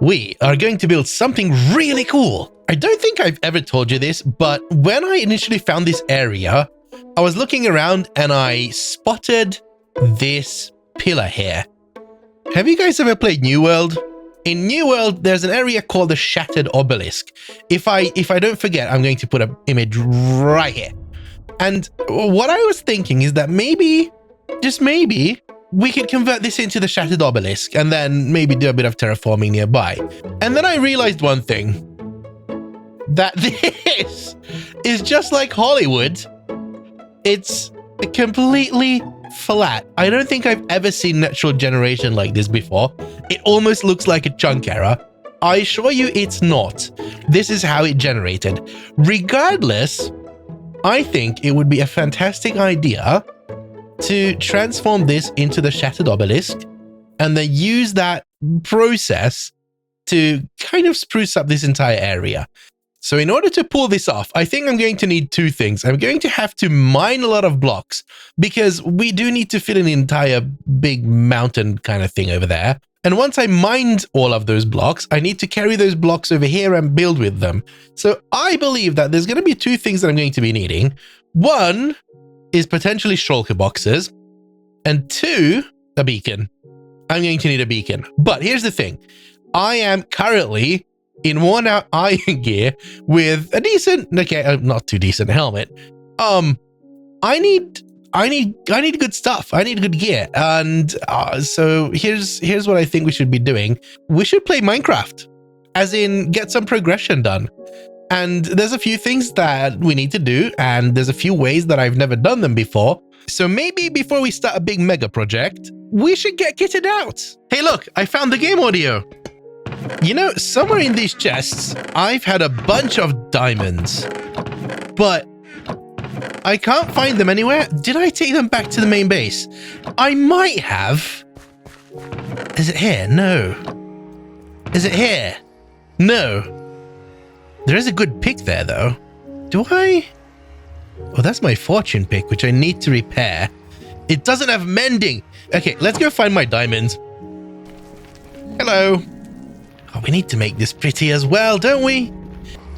we are going to build something really cool. I don't think I've ever told you this, but when I initially found this area, I was looking around and I spotted this pillar here. Have you guys ever played New World? In New World, there's an area called the Shattered Obelisk. If I don't forget, I'm going to put an image right here. And what I was thinking is that maybe, just maybe, we could convert this into the Shattered Obelisk and then maybe do a bit of terraforming nearby. And then I realized one thing, that this is just like Hollywood. It's completely flat. I don't think I've ever seen natural generation like this before. It almost looks like a chunk error. I assure you it's not. This is how it generated. Regardless, I think it would be a fantastic idea to transform this into the Shattered Obelisk and then use that process to kind of spruce up this entire area. So in order to pull this off, I think I'm going to need two things. I'm going to have to mine a lot of blocks because we do need to fit an entire big mountain kind of thing over there. And once I mined all of those blocks, I need to carry those blocks over here and build with them. So I believe that there's going to be two things that I'm going to be needing. One is potentially shulker boxes, and two, a beacon. I'm going to need a beacon. But here's the thing. I am currently in worn out iron gear with a decent, okay, not too decent helmet. I need good stuff. I need good gear. And so here's what I think we should be doing. We should play Minecraft, as in get some progression done. And there's a few things that we need to do, and there's a few ways that I've never done them before. So maybe before we start a big mega project, we should get kitted out. Hey, look, I found the game audio. You know, somewhere in these chests, I've had a bunch of diamonds, but I can't find them anywhere. Did I take them back to the main base? I might have. Is it here? No. Is it here? No. There is a good pick there, though. Do I? Oh, that's my fortune pick, which I need to repair. It doesn't have mending. Okay, let's go find my diamonds. Hello. Oh, we need to make this pretty as well, don't we?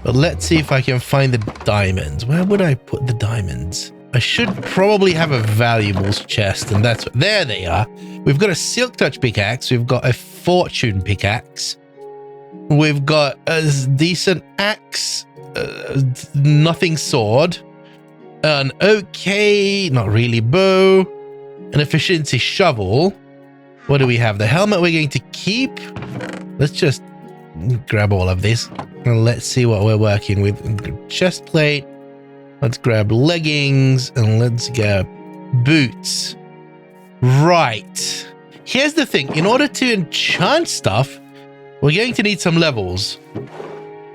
But let's see if I can find the diamonds. Where would I put the diamonds? I should probably have a valuables chest, and that's what, there they are. We've got a silk touch pickaxe. We've got a fortune pickaxe. We've got a decent axe, nothing sword, an okay, not really bow, an efficiency shovel. What do we have? The helmet we're going to keep. Let's just grab all of this and let's see what we're working with. Chest plate. Let's grab leggings and let's get boots. Right. Here's the thing. In order to enchant stuff, we're going to need some levels.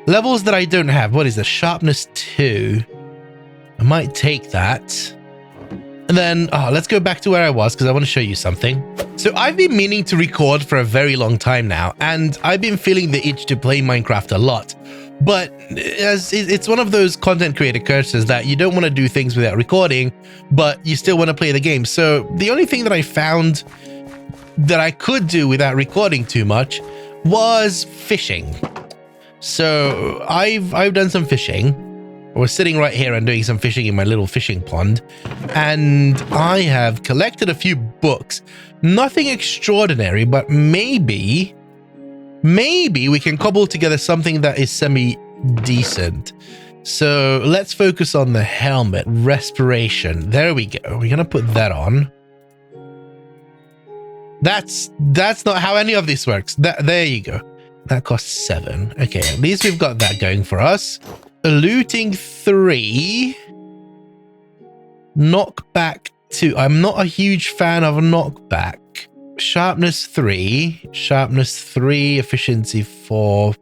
Levels that I don't have. What is the sharpness 2? I might take that. And then, let's go back to where I was because I want to show you something. So I've been meaning to record for a very long time now, and I've been feeling the itch to play Minecraft a lot. But as it's one of those content creator curses that you don't want to do things without recording, but you still want to play the game. So the only thing that I found that I could do without recording too much was fishing. So I've done some fishing. We're sitting right here and doing some fishing in my little fishing pond, and I have collected a few books. Nothing extraordinary, but maybe we can cobble together something that is semi-decent. So let's focus on the helmet. Respiration. There we go. We're gonna put that on. That's not how any of this works. There you go. That costs 7. Okay, at least we've got that going for us. Looting 3. Knockback 2. I'm not a huge fan of knockback. Sharpness 3. Sharpness 3. Efficiency 4.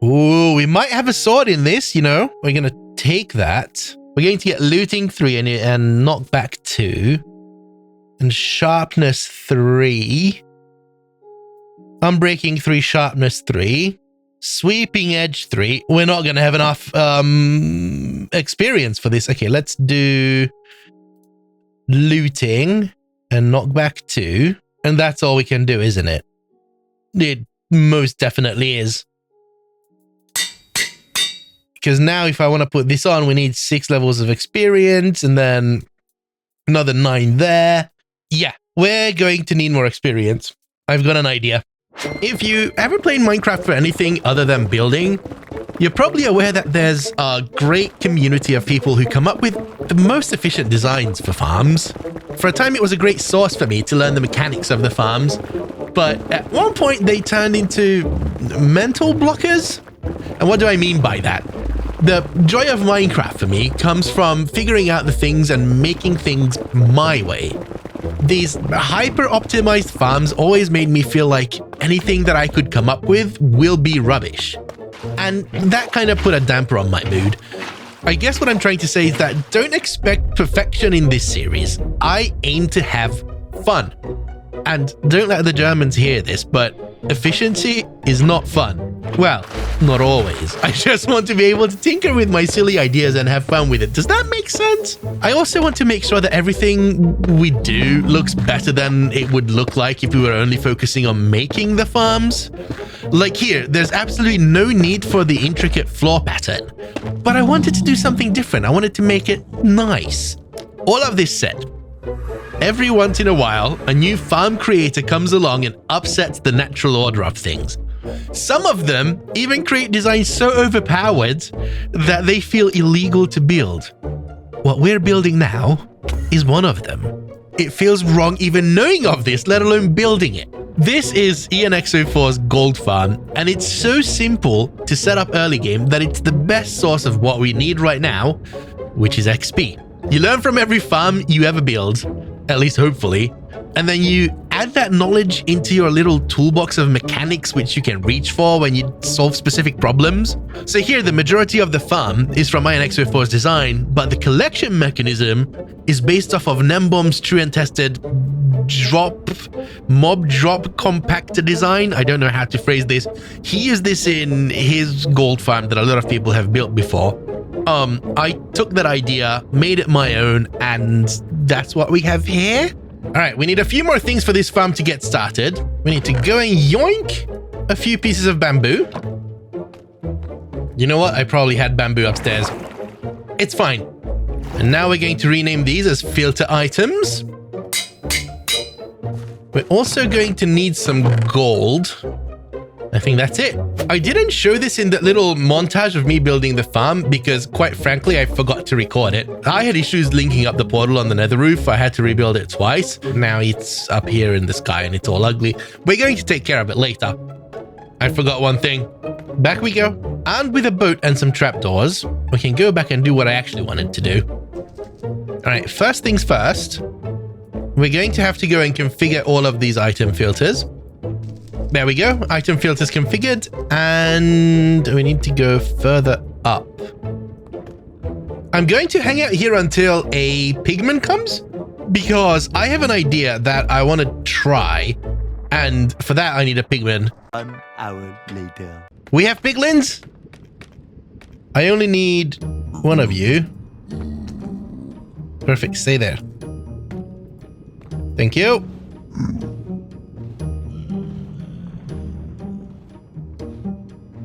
Ooh, we might have a sword in this, you know. We're going to take that. We're going to get looting 3 and knockback 2. And sharpness 3. Unbreaking 3, sharpness 3. Sweeping edge 3. We're not going to have enough experience for this. Okay, let's do looting and knockback 2. And that's all we can do, isn't it? It most definitely is. Because now if I want to put this on, we need 6 levels of experience and then another 9 there. Yeah, we're going to need more experience. I've got an idea. If you ever played Minecraft for anything other than building, you're probably aware that there's a great community of people who come up with the most efficient designs for farms. For a time, it was a great source for me to learn the mechanics of the farms, but at one point they turned into mental blockers. And what do I mean by that? The joy of Minecraft for me comes from figuring out the things and making things my way. These hyper-optimized farms always made me feel like anything that I could come up with will be rubbish. And that kind of put a damper on my mood. I guess what I'm trying to say is that don't expect perfection in this series. I aim to have fun. And don't let the Germans hear this, but efficiency is not fun. Well, not always. I just want to be able to tinker with my silly ideas and have fun with it. Does that make sense? I also want to make sure that everything we do looks better than it would look like if we were only focusing on making the farms. Like here, there's absolutely no need for the intricate floor pattern, but I wanted to do something different. I wanted to make it nice. All of this said, every once in a while, a new farm creator comes along and upsets the natural order of things. Some of them even create designs so overpowered that they feel illegal to build. What we're building now is one of them. It feels wrong even knowing of this, let alone building it. This is ENX04's gold farm, and it's so simple to set up early game that it's the best source of what we need right now, which is XP. You learn from every farm you ever build, at least hopefully, and then you add that knowledge into your little toolbox of mechanics which you can reach for when you solve specific problems. So here, the majority of the farm is from INX04's design, but the collection mechanism is based off of Nembom's true and tested mob drop compactor design. I don't know how to phrase this. He used this in his gold farm that a lot of people have built before. I took that idea, made it my own, and that's what we have here. All right, we need a few more things for this farm to get started. We need to go and yoink a few pieces of bamboo. You know what? I probably had bamboo upstairs. It's fine. And now we're going to rename these as filter items. We're also going to need some gold. I think that's it. I didn't show this in that little montage of me building the farm because, quite frankly, I forgot to record it. I had issues linking up the portal on the nether roof. I had to rebuild it twice. Now it's up here in the sky and it's all ugly. We're going to take care of it later. I forgot one thing. Back we go. And with a boat and some trapdoors, we can go back and do what I actually wanted to do. All right, first things first. We're going to have to go and configure all of these item filters. There we go. Item filters configured, and we need to go further up. I'm going to hang out here until a pigman comes because I have an idea that I want to try, and for that I need a pigman. 1 hour later. We have piglins. I only need one of you. Perfect. Stay there. Thank you.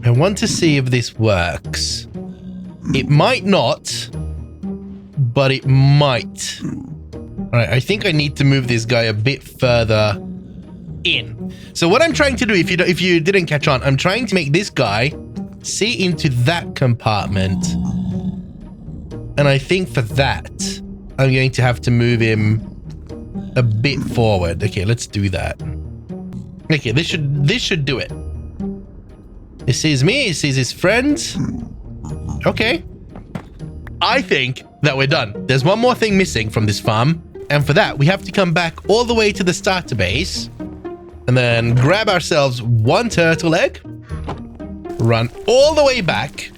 I want to see if this works. It might not, but it might. All right, I think I need to move this guy a bit further in. So what I'm trying to do, if you didn't catch on, I'm trying to make this guy see into that compartment. And I think for that, I'm going to have to move him a bit forward. Okay, let's do that. Okay, this should do it. He sees me, he sees his friends. Okay. I think that we're done. There's one more thing missing from this farm. And for that, we have to come back all the way to the starter base. And then grab ourselves one turtle egg. Run all the way back.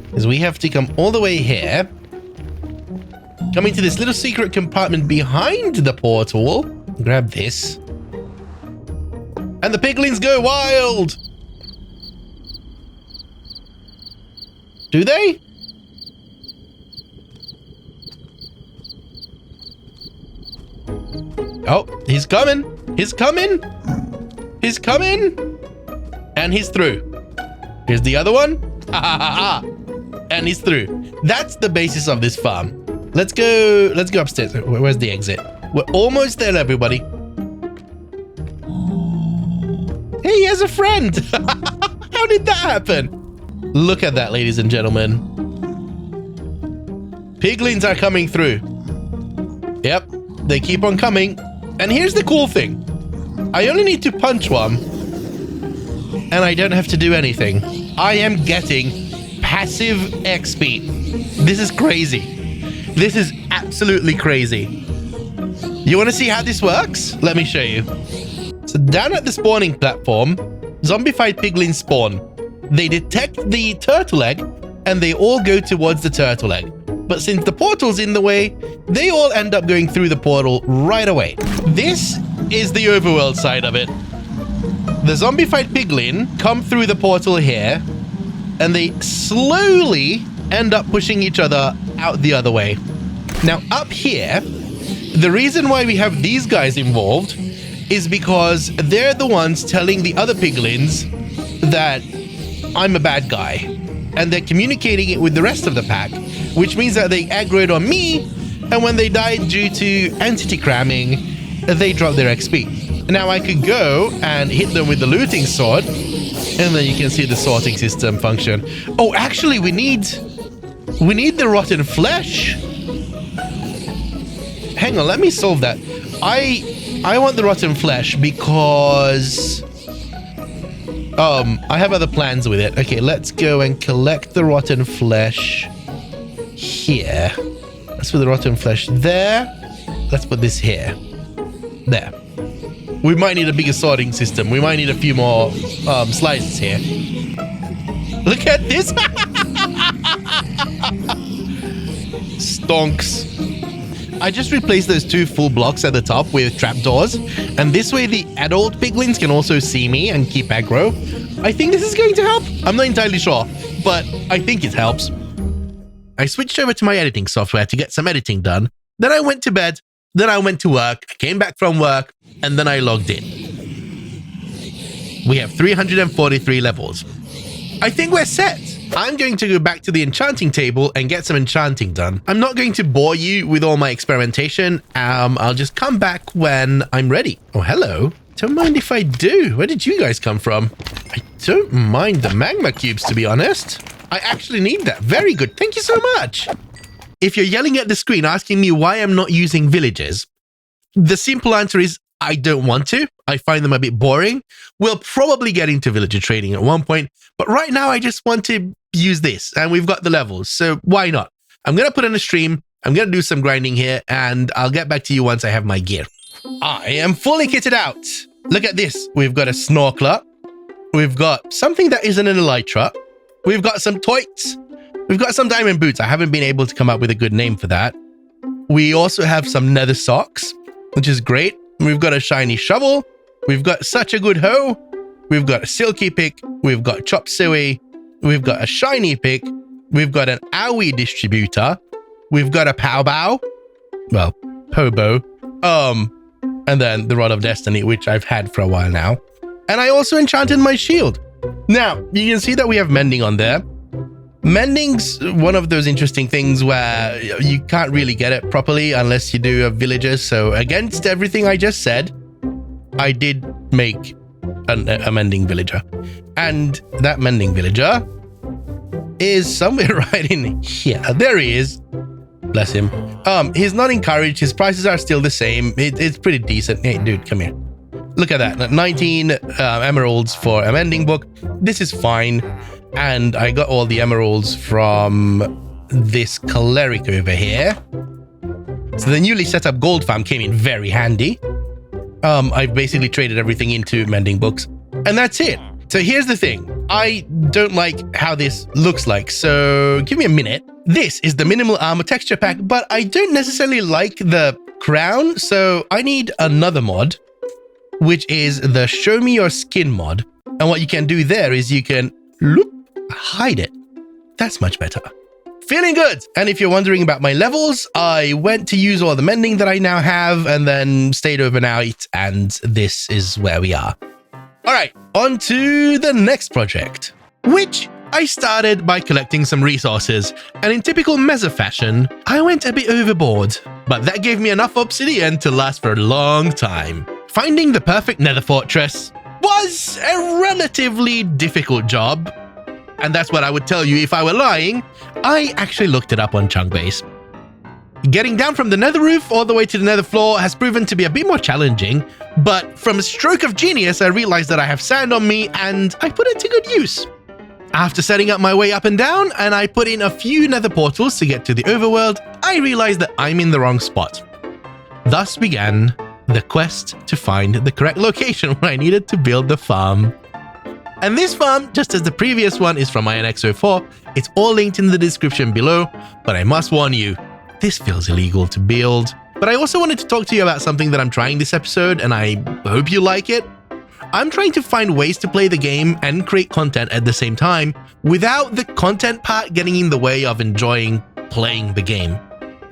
Because we have to come all the way here. Come into this little secret compartment behind the portal. Grab this. And the piglins go wild! Do they? Oh, he's coming. He's coming. He's coming. And he's through. Here's the other one. Ha ha ha ha. And he's through. That's the basis of this farm. Let's go upstairs. Where's the exit? We're almost there, everybody. Hey, he has a friend. How did that happen? Look at that, ladies and gentlemen. Piglins are coming through. Yep, they keep on coming. And here's the cool thing. I only need to punch one. And I don't have to do anything. I am getting passive XP. This is crazy. This is absolutely crazy. You want to see how this works? Let me show you. So down at the spawning platform, zombified piglins spawn. They detect the turtle egg and they all go towards the turtle egg. But since the portal's in the way, they all end up going through the portal right away. This is the overworld side of it. The zombified piglin come through the portal here and they slowly end up pushing each other out the other way. Now up here, the reason why we have these guys involved is because they're the ones telling the other piglins that I'm a bad guy. And they're communicating it with the rest of the pack, which means that they aggroed on me, and when they died due to entity cramming, they dropped their XP. Now I could go and hit them with the looting sword, and then you can see the sorting system function. Oh, actually, we need the rotten flesh. Hang on, let me solve that. I want the rotten flesh because I have other plans with it. Okay, let's go and collect the rotten flesh here. Let's put the rotten flesh there. Let's put this here. There. We might need a bigger sorting system. We might need a few more slices here. Look at this. Stonks. I just replaced those 2 full blocks at the top with trapdoors, and this way the adult piglins can also see me and keep aggro. I think this is going to help. I'm not entirely sure, but I think it helps. I switched over to my editing software to get some editing done. Then I went to bed. Then I went to work. I came back from work, and then I logged in. We have 343 levels. I think we're set. I'm going to go back to the enchanting table and get some enchanting done. I'm not going to bore you with all my experimentation. I'll just come back when I'm ready. Oh, hello. Don't mind if I do. Where did you guys come from? I don't mind the magma cubes, to be honest. I actually need that. Very good. Thank you so much. If you're yelling at the screen asking me why I'm not using villages, the simple answer is I don't want to. I find them a bit boring. We'll probably get into villager trading at one point, but right now I just want to use this, and we've got the levels, so why not? I'm going to put in a stream, I'm going to do some grinding here, and I'll get back to you once I have my gear. I am fully kitted out. Look at this. We've got a snorkeler. We've got something that isn't an elytra. We've got some toits. We've got some diamond boots. I haven't been able to come up with a good name for that. We also have some nether socks, which is great. We've got a shiny shovel. We've got such a good hoe. We've got a silky pick. We've got chop suey. We've got a shiny pick. We've got an owie distributor. We've got a pow bow. Well, pobo. And then the Rod of Destiny, which I've had for a while now. And I also enchanted my shield. Now, you can see that we have mending on there. Mending's one of those interesting things where you can't really get it properly unless you do a villager. So against everything I just said, I did make a mending villager. And that mending villager is somewhere right in here. There he is. Bless him. He's not encouraged. His prices are still the same. It's pretty decent. Hey, dude, come here. Look at that. 19 emeralds for a mending book. This is fine. And I got all the emeralds from this cleric over here. So the newly set up gold farm came in very handy. I've basically traded everything into mending books. And that's it. So here's the thing. I don't like how this looks like. So give me a minute. This is the minimal armor texture pack, but I don't necessarily like the crown. So I need another mod, which is the show me your skin mod. And what you can do there is you can hide it. That's much better. Feeling good. And if you're wondering about my levels, I went to use all the mending that I now have and then stayed overnight, and this is where we are. All right, on to the next project, which I started by collecting some resources, and in typical Meza fashion, I went a bit overboard, but that gave me enough obsidian to last for a long time. Finding the perfect nether fortress was a relatively difficult job, and that's what I would tell you if I were lying. I actually looked it up on Chunkbase. Getting down from the nether roof all the way to the nether floor has proven to be a bit more challenging, but from a stroke of genius, I realized that I have sand on me and I put it to good use. After setting up my way up and down, and I put in a few nether portals to get to the overworld, I realized that I'm in the wrong spot. Thus began the quest to find the correct location where I needed to build the farm. And this farm, just as the previous one, is from IronXO4. It's all linked in the description below, but I must warn you, this feels illegal to build. But I also wanted to talk to you about something that I'm trying this episode, and I hope you like it. I'm trying to find ways to play the game and create content at the same time without the content part getting in the way of enjoying playing the game.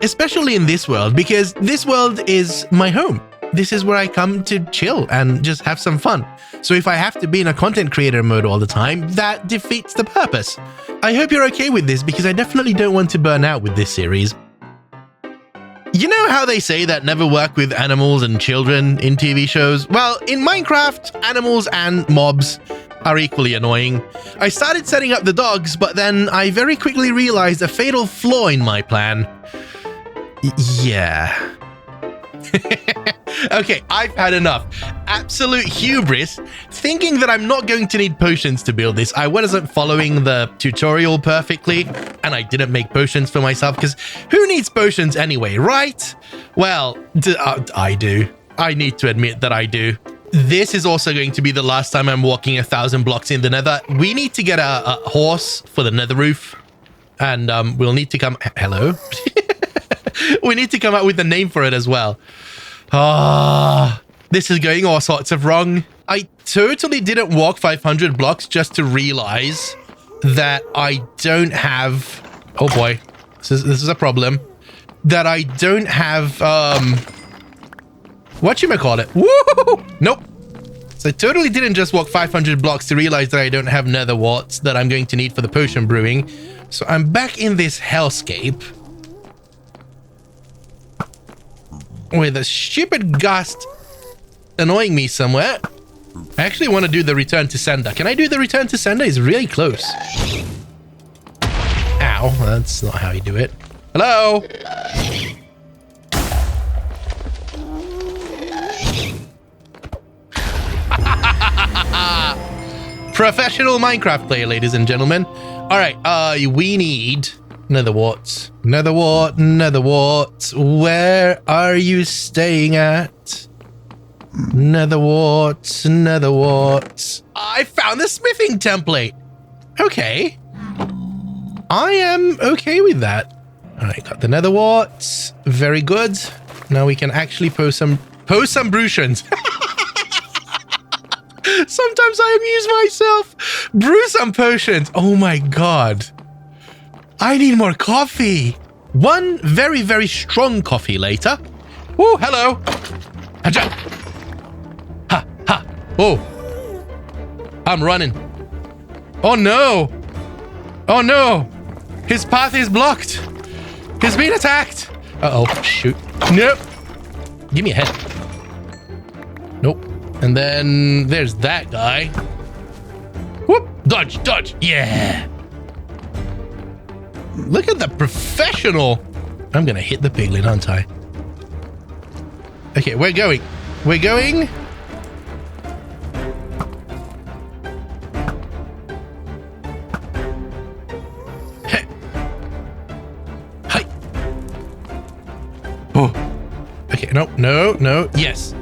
Especially in this world, because this world is my home. This is where I come to chill and just have some fun. So if I have to be in a content creator mode all the time, that defeats the purpose. I hope you're okay with this because I definitely don't want to burn out with this series. You know how they say that never work with animals and children in TV shows? Well, in Minecraft, animals and mobs are equally annoying. I started setting up the dogs, but then I very quickly realized a fatal flaw in my plan. Yeah. Okay, I've had enough. Absolute hubris, thinking that I'm not going to need potions to build this. I wasn't following the tutorial perfectly, and I didn't make potions for myself, because who needs potions anyway, right? Well, I do. I need to admit that I do. This is also going to be the last time I'm walking 1,000 blocks in the nether. We need to get a horse for the nether roof, and we'll need to come... Hello? We need to come up with a name for it as well. This is going all sorts of wrong. I totally didn't walk 500 blocks just to realize that I don't have... Oh boy, this is a problem. That I don't have, whatchamacallit? Woo! Nope. So I totally didn't just walk 500 blocks to realize that I don't have nether warts that I'm going to need for the potion brewing. So I'm back in this hellscape with a stupid gust annoying me somewhere. I actually want to do the return to sender. Can I do the return to sender? It's really close. Ow, that's not how you do it. Hello? Professional Minecraft player, ladies and gentlemen. All right, we need nether warts. Nether wart, nether wart. Where are you staying at? Nether warts, nether warts. I found the smithing template. Okay. I am okay with that. All right, got the nether warts. Very good. Now we can actually post some brutions. Sometimes I amuse myself. Brew some potions. Oh my god. I need more coffee. One very, very strong coffee later. Oh, hello. Ha, ha. Oh. I'm running. Oh no. Oh no. His path is blocked. He's been attacked. Uh-oh. Shoot. Nope. Give me a head. Nope. And then there's that guy. Whoop. Dodge, dodge. Yeah. Look at the professional. I'm going to hit the piglin, aren't I? Okay, we're going. We're going. Hey. Hi. Oh. Okay, no, no, no. Yes.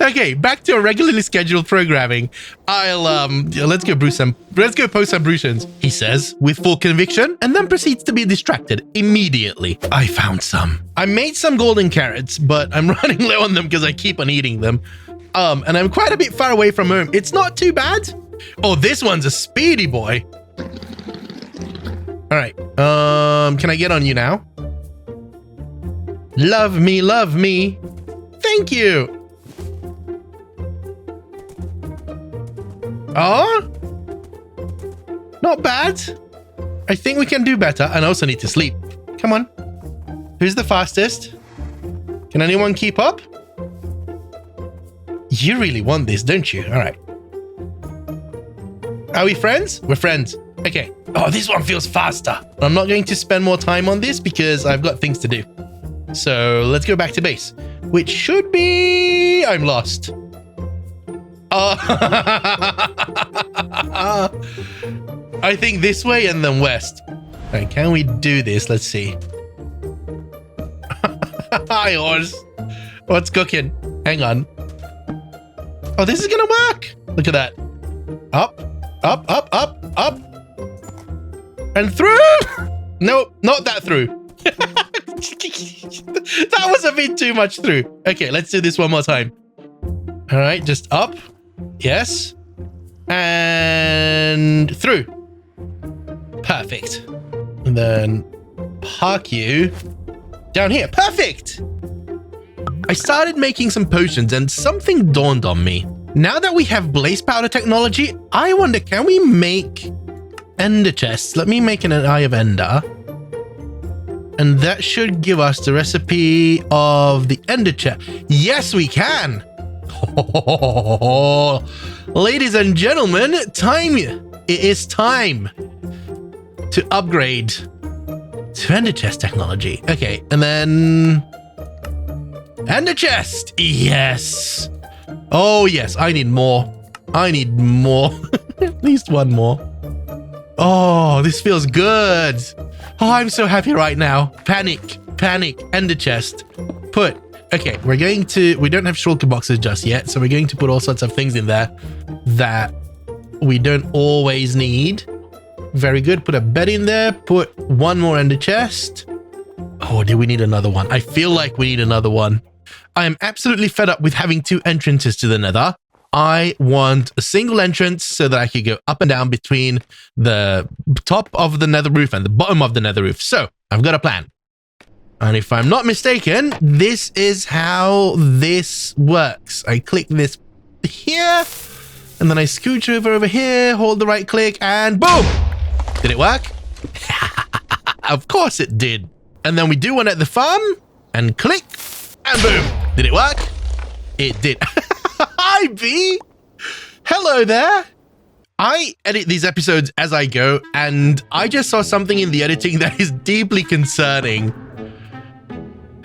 Okay, back to a regularly scheduled programming. Let's go post some brutions, he says with full conviction, and then proceeds to be distracted immediately. I found some. I made some golden carrots, but I'm running low on them because I keep on eating them. And I'm quite a bit far away from home. It's not too bad. Oh, this one's a speedy boy. All right. Can I get on you now? Love me, love me. Thank you. Oh, not bad. I think we can do better. And I also need to sleep. Come on. Who's the fastest? Can anyone keep up? You really want this, don't you? All right. Are we friends? We're friends. Okay. Oh, this one feels faster. I'm not going to spend more time on this because I've got things to do. So let's go back to base, which should be... I'm lost. I think this way and then west. All right, can we do this? Let's see. Hi, horse. What's cooking? Hang on. Oh, this is gonna work. Look at that. Up, up, up, up, up. And through. Nope, not that through. That was a bit too much through. Okay, let's do this one more time. All right, just up. Yes. And through. Perfect. And then park you down here. Perfect. I started making some potions and something dawned on me. Now that we have blaze powder technology, I wonder, can we make ender chests? Let me make an eye of ender. And that should give us the recipe of the ender chest. Yes, we can. Oh, ladies and gentlemen, it is time to upgrade to ender chest technology. Okay, and then ender chest. Yes. Oh, yes. I need more. I need more. At least one more. Oh, this feels good. Oh, I'm so happy right now. Panic. Ender chest. Put. Okay, we don't have shulker boxes just yet, so we're going to put all sorts of things in there that we don't always need. Very good. Put a bed in there. Put one more ender chest. Oh, do we need another one? I feel like we need another one. I am absolutely fed up with having two entrances to the nether. I want a single entrance so that I could go up and down between the top of the nether roof and the bottom of the nether roof. So I've got a plan. And if I'm not mistaken, this is how this works. I click this here, and then I scooch over here, hold the right click, and boom! Did it work? Of course it did. And then we do one at the farm, and click, and boom. Did it work? It did. Hi, B. Hello there. I edit these episodes as I go, and I just saw something in the editing that is deeply concerning.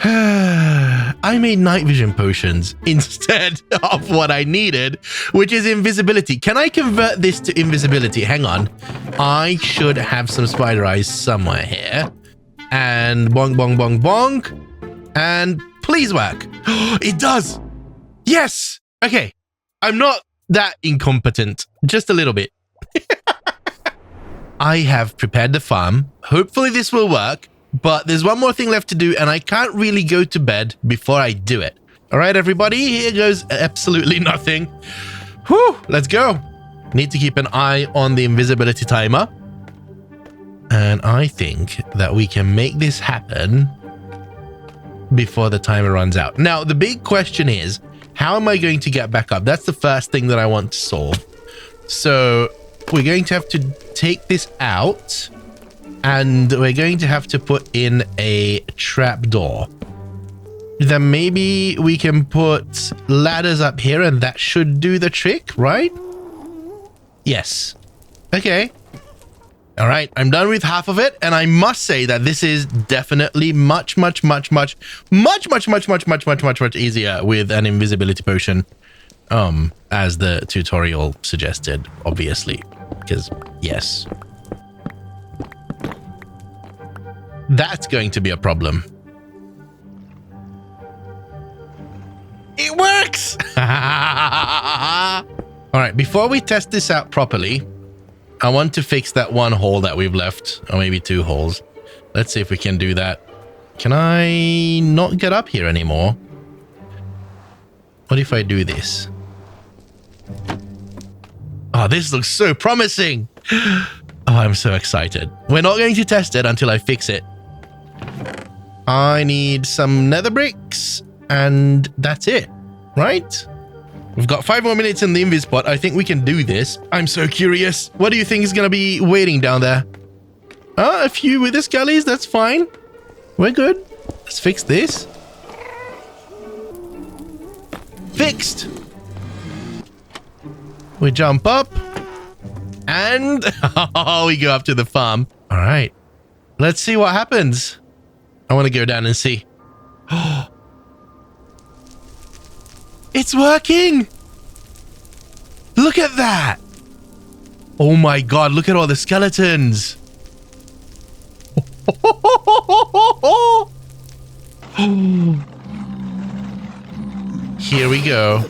I made night vision potions instead of what I needed, which is invisibility. Can I convert this to invisibility? Hang on. I should have some spider eyes somewhere here. And bonk, bonk, bonk, bonk. And please work. It does. Yes. Okay. I'm not that incompetent. Just a little bit. I have prepared the farm. Hopefully this will work. But there's one more thing left to do, and I can't really go to bed before I do it. All right, everybody, here goes absolutely nothing. Whew, let's go. Need to keep an eye on the invisibility timer. And I think that we can make this happen before the timer runs out. Now, the big question is, how am I going to get back up? That's the first thing that I want to solve. So we're going to have to take this out. And we're going to have to put in a trapdoor. Then maybe we can put ladders up here and that should do the trick, right? Yes. Okay. All right. I'm done with half of it. And I must say that this is definitely much easier with an invisibility potion. As the tutorial suggested, obviously. Because, yes. That's going to be a problem. It works! All right, before we test this out properly, I want to fix that one hole that we've left, or maybe two holes. Let's see if we can do that. Can I not get up here anymore? What if I do this? Oh, this looks so promising! Oh, I'm so excited. We're not going to test it until I fix it. I need some nether bricks And that's it, right? We've got 5 more minutes in the invis spot. I think we can do this. I'm so curious. What do you think is going to be waiting down there? A few wither skellies. That's fine. We're good. Let's fix this. Fixed. We jump up. And we go up to the farm. All right. Let's see what happens. I want to go down and see. It's working. Look at that. Oh my God. Look at all the skeletons. Here we go.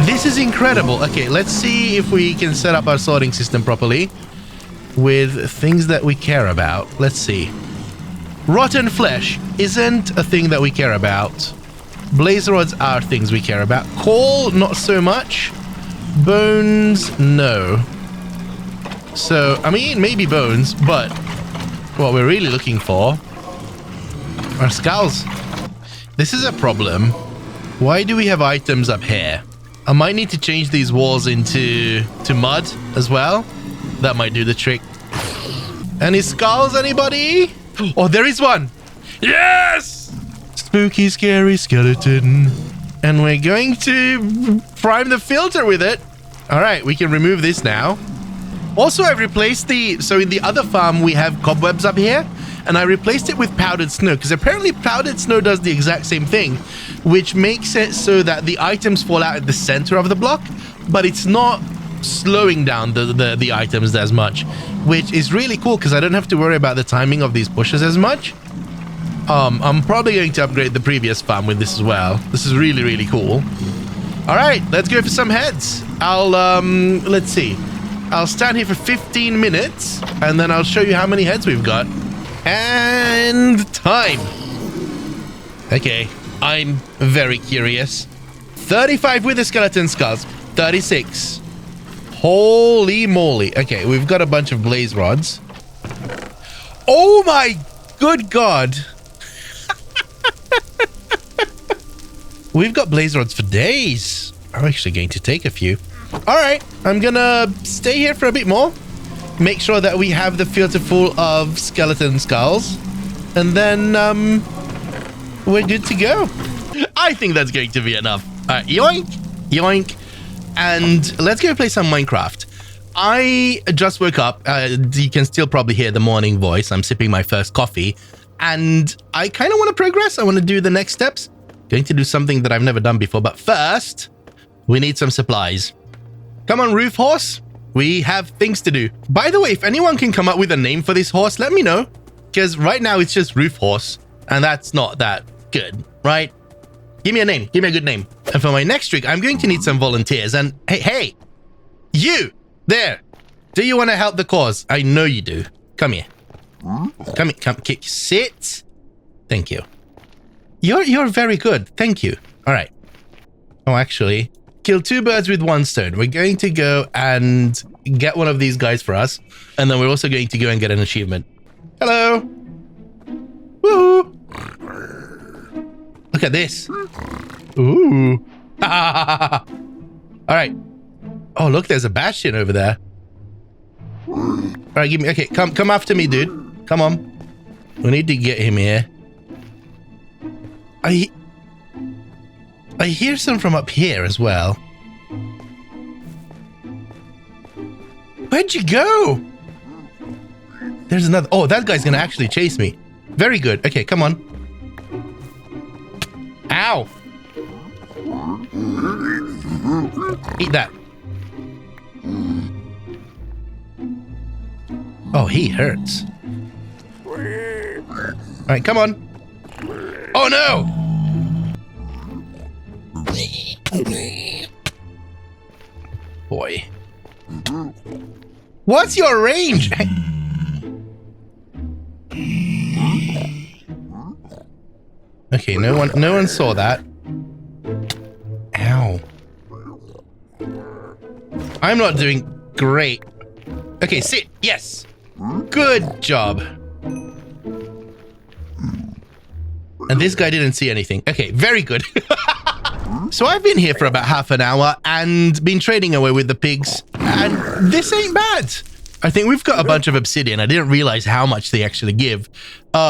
This is incredible. Okay, let's see if we can set up our sorting system properly with things that we care about. Let's see. Rotten flesh isn't a thing that we care about. Blaze rods are things we care about. Coal, not so much. Bones, no. So, I mean, maybe bones, but what we're really looking for are skulls. This is a problem. Why do we have items up here? I might need to change these walls into mud as well. That might do the trick. Any skulls, anybody? Oh, there is one. Yes! Spooky, scary skeleton. And we're going to prime the filter with it. All right, we can remove this now. Also, I've replaced so in the other farm, we have cobwebs up here. And I replaced it with powdered snow because apparently powdered snow does the exact same thing, which makes it so that the items fall out at the center of the block, but it's not slowing down the items as much, which is really cool because I don't have to worry about the timing of these pushes as much. I'm probably going to upgrade the previous farm with this as well. This is really, really cool. All right, let's go for some heads. Let's see. I'll stand here for 15 minutes and then I'll show you how many heads we've got. And time. Okay, I'm very curious. 35 wither skeleton skulls. 36. Holy moly. Okay, we've got a bunch of blaze rods. Oh my good God. We've got blaze rods for days. I'm actually going to take a few. All right, I'm gonna stay here for a bit more. Make sure that we have the filter full of skeleton skulls. And then, we're good to go. I think that's going to be enough. All right, yoink, yoink. And let's go play some Minecraft. I just woke up. You can still probably hear the morning voice. I'm sipping my first coffee. And I kind of want to progress. I want to do the next steps. Going to do something that I've never done before. But first, we need some supplies. Come on, roof horse. We have things to do. By the way, if anyone can come up with a name for this horse, let me know. Because right now it's just roof horse. And that's not that good, right? Give me a name. Give me a good name. And for my next trick, I'm going to need some volunteers. And hey, you there. Do you want to help the cause? I know you do. Come here. Come here. Come, sit. Thank you. You're very good. Thank you. All right. Oh, actually, kill 2 birds with 1 stone. We're going to go and get one of these guys for us. And then we're also going to go and get an achievement. Hello. Woohoo. Look at this. Ooh. All right. Oh, look, there's a bastion over there. All right, give me. Okay, come after me, dude. Come on. We need to get him here. I hear some from up here as well. Where'd you go? There's another. Oh, that guy's gonna actually chase me. Very good. Okay, come on. Ow. Eat that. Oh, he hurts. All right, come on. Oh, no. Boy. What's your range? Okay, no one saw that. Ow. I'm not doing great. Okay, sit. Yes. Good job. And this guy didn't see anything. Okay, very good. So I've been here for about half an hour and been trading away with the pigs, and this ain't bad. I think we've got a bunch of obsidian. I didn't realize how much they actually give.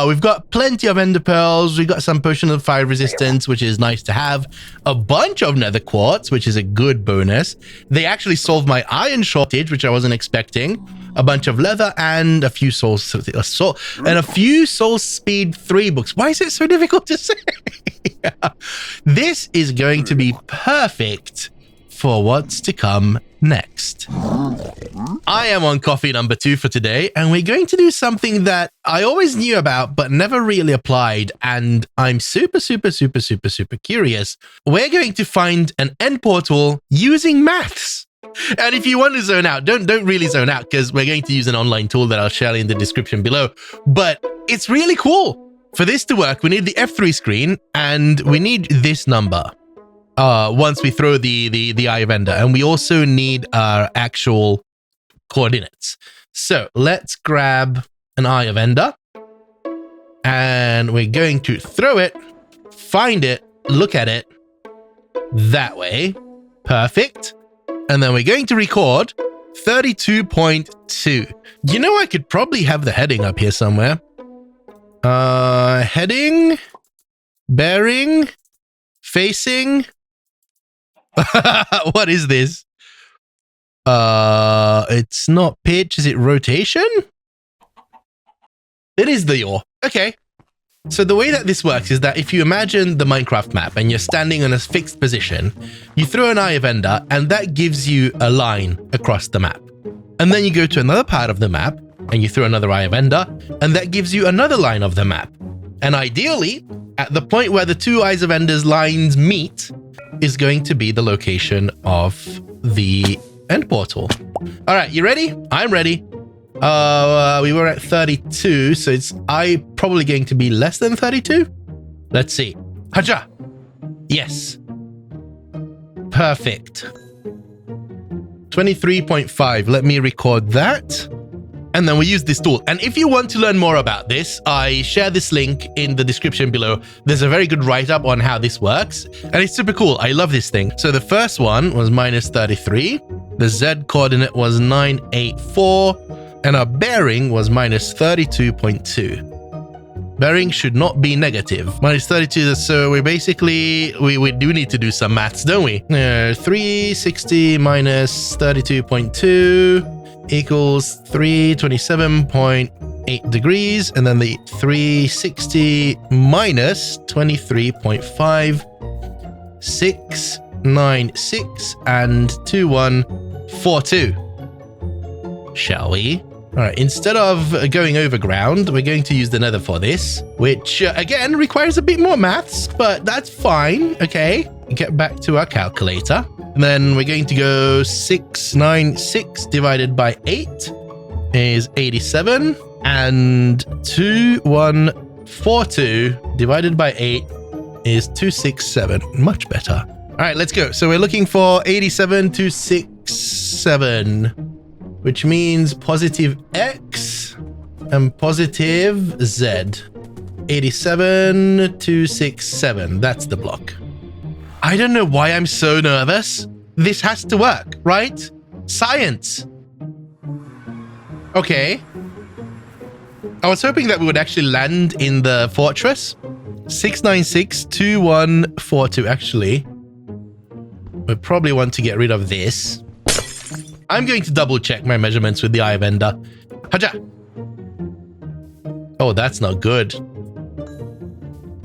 We've got plenty of ender pearls. We've got some potion of fire resistance, which is nice to have. A bunch of nether quartz, which is a good bonus. They actually solved my iron shortage, which I wasn't expecting. A bunch of leather and a few soul speed 3 books. Why is it so difficult to say? This is going to be perfect for what's to come next. I am on coffee number 2 for today, and we're going to do something that I always knew about but never really applied, and I'm super curious. We're going to find an end portal using maths. And if you want to zone out, don't really zone out, because we're going to use an online tool that I'll share in the description below. But it's really cool. For this to work, we need the F3 screen, and we need this number. Once we throw the Eye of Ender, and we also need our actual coordinates. So let's grab an Eye of Ender, and we're going to throw it, find it, look at it that way. Perfect. And then we're going to record 32.2. You know, I could probably have the heading up here somewhere. Heading, bearing, facing. What is this? It's not pitch. Is it rotation? It is the yaw. Okay. So the way that this works is that if you imagine the Minecraft map and you're standing on a fixed position, you throw an Eye of Ender and that gives you a line across the map. And then you go to another part of the map and you throw another Eye of Ender and that gives you another line of the map. And ideally, at the point where the two Eyes of Ender's lines meet is going to be the location of the end portal. All right, you ready? I'm ready. We were at 32, so it's probably going to be less than 32. Let's see. Haja. Yes. Perfect. 23.5. Let me record that. And then we use this tool. And if you want to learn more about this, I share this link in the description below. There's a very good write-up on how this works. And it's super cool. I love this thing. So the first one was minus 33. The Z coordinate was 984. And our bearing was minus 32.2. Bearing should not be negative. Minus 32, so we basically, we do need to do some maths, don't we? 360 minus 32.2 equals 327.8 degrees. And then the 360 minus 23.5, 696 and 2142. Shall we? All right, instead of going overground, we're going to use the nether for this, which again requires a bit more maths, but that's fine. Okay, get back to our calculator. And then we're going to go 696 divided by 8 is 87, and 2142 divided by 8 is 267. Much better. All right, let's go. So we're looking for 87,267. Which means positive X and positive Z. 87,267. That's the block. I don't know why I'm so nervous. This has to work, right? Science. Okay. I was hoping that we would actually land in the fortress. 6962142. Actually, we probably want to get rid of this. I'm going to double check my measurements with the Eye of Ender. Haja. Oh, that's not good.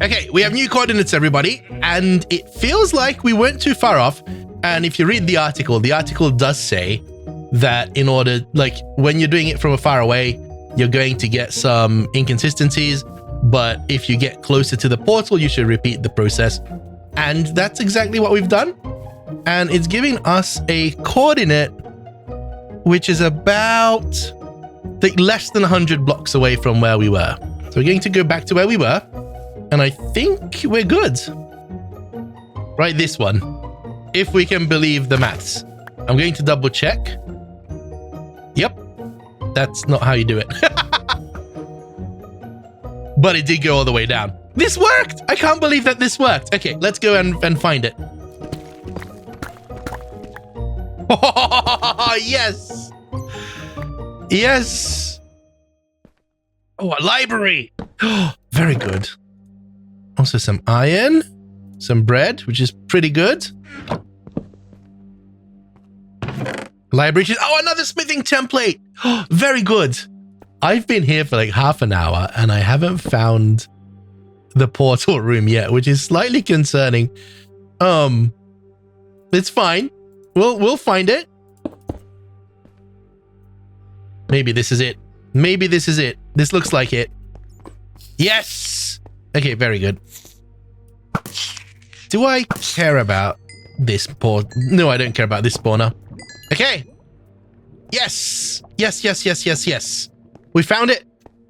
Okay, we have new coordinates, everybody, and it feels like we weren't too far off. And if you read the article does say that in order, like, when you're doing it from far away, you're going to get some inconsistencies. But if you get closer to the portal, you should repeat the process. And that's exactly what we've done. And it's giving us a coordinate which is about less than 100 blocks away from where we were. So we're going to go back to where we were, and I think we're good. Right, this one. If we can believe the maths. I'm going to double check. Yep. That's not how you do it. But it did go all the way down. This worked! I can't believe that this worked. Okay, let's go and find it. Yes! Yes! Oh, a library! Very good. Also some iron, some bread, which is pretty good. Library. Oh, another smithing template! Very good. I've been here for like half an hour and I haven't found the portal room yet, which is slightly concerning. It's fine. We'll find it. Maybe this is it. Maybe this is it. This looks like it. Yes! Okay, very good. Do I care about this port? No, I don't care about this spawner. Okay. Yes! Yes, yes, yes, yes, yes. We found it.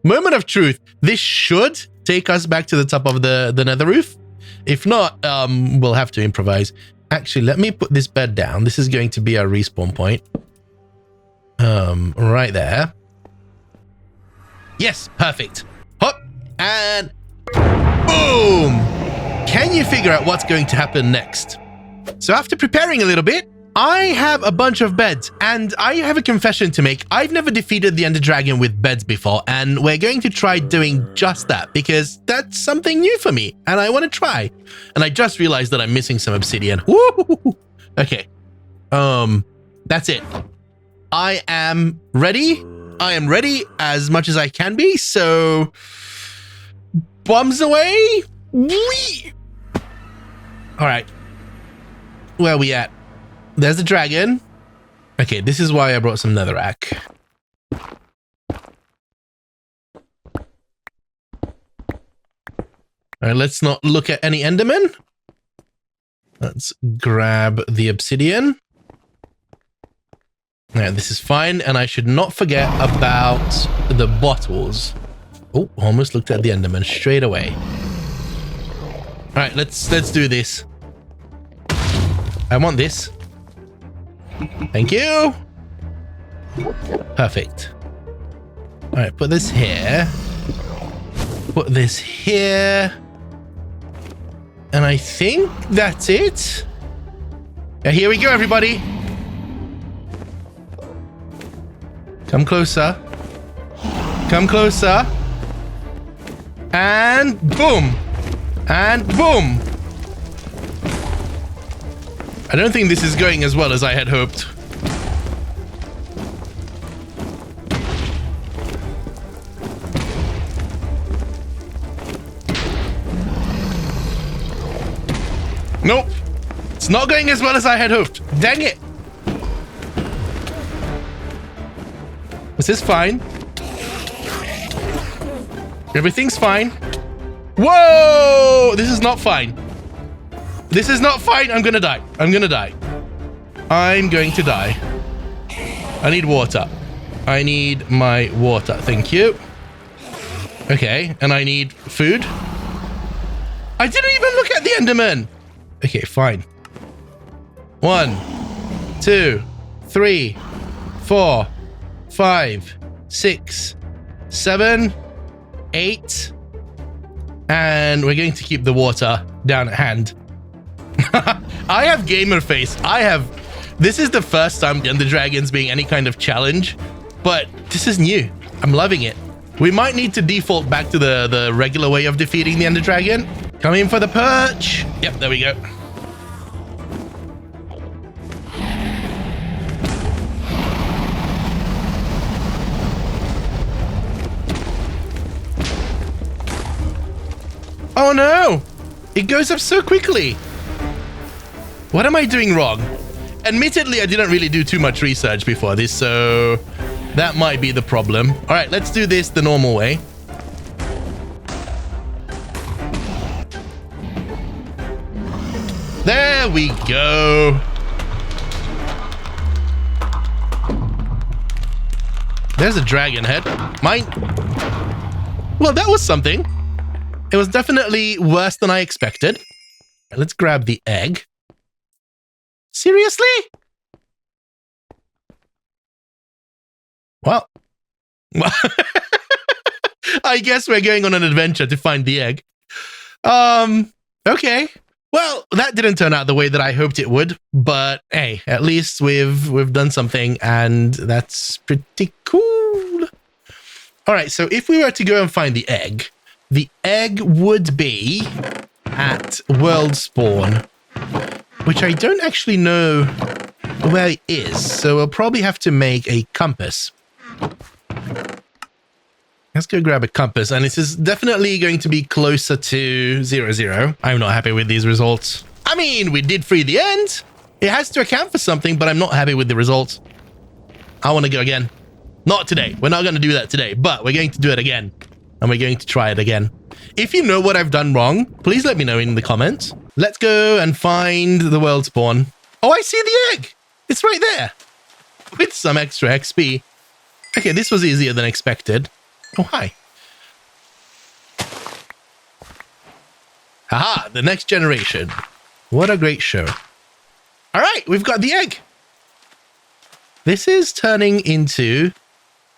Moment of truth. This should take us back to the top of the nether roof. If not, we'll have to improvise. Actually, let me put this bed down. This is going to be our respawn point. Right there. Yes, perfect. Hop, and boom! Can you figure out what's going to happen next? So after preparing a little bit, I have a bunch of beds, and I have a confession to make. I've never defeated the Ender Dragon with beds before, and we're going to try doing just that, because that's something new for me, and I want to try. And I just realized that I'm missing some obsidian. Woo! Okay. That's it. I am ready. I am ready as much as I can be, so bombs away. Whee! All right. Where are we at? There's the dragon. Okay, this is why I brought some netherrack. All right, let's not look at any endermen. Let's grab the obsidian. All right, this is fine, and I should not forget about the bottles. Oh, almost looked at the enderman straight away. All right, let's do this. I want this. Thank you. Perfect. All right, put this here. Put this here. And I think that's it. Yeah, here we go, everybody. Come closer. Come closer. And boom. And boom. I don't think this is going as well as I had hoped. Nope. It's not going as well as I had hoped. Dang it. Is this fine? Everything's fine. Whoa! This is not fine. This is not fine. I'm gonna die. I'm gonna die. I'm going to die. I need water. I need my water. Thank you. Okay, and I need food. I didn't even look at the Enderman. Okay, fine. 1, 2, 3, 4, 5, 6, 7, 8. And we're going to keep the water down at hand. I have gamer face. This is the first time the Ender Dragon's being any kind of challenge, but this is new. I'm loving it. We might need to default back to the regular way of defeating the Ender Dragon. Come in for the perch. Yep, there we go. Oh no! It goes up so quickly. What am I doing wrong? Admittedly, I didn't really do too much research before this, so that might be the problem. All right, let's do this the normal way. There we go. There's a dragon head. Mine. Well, that was something. It was definitely worse than I expected. Let's grab the egg. Seriously? Well, I guess we're going on an adventure to find the egg. Okay. Well, that didn't turn out the way that I hoped it would, but hey, at least we've done something, and that's pretty cool. All right, so if we were to go and find the egg would be at world spawn, which I don't actually know where it is, so we'll probably have to make a compass. Let's go grab a compass, and this is definitely going to be closer to 0, 0. I'm not happy with these results. I mean, we did free the end. It has to account for something, but I'm not happy with the results. I want to go again. Not today. We're not going to do that today, but we're going to do it again, and we're going to try it again. If you know what I've done wrong, please let me know in the comments. Let's go and find the world spawn. Oh, I see the egg. It's right there with some extra XP. Okay, this was easier than expected. Oh, hi. Haha, the next generation. What a great show. All right, we've got the egg. This is turning into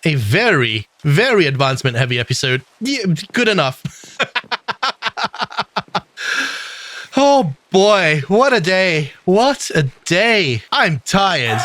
a very, very advancement-heavy episode. Yeah, good enough. Oh boy, what a day. What a day. I'm tired.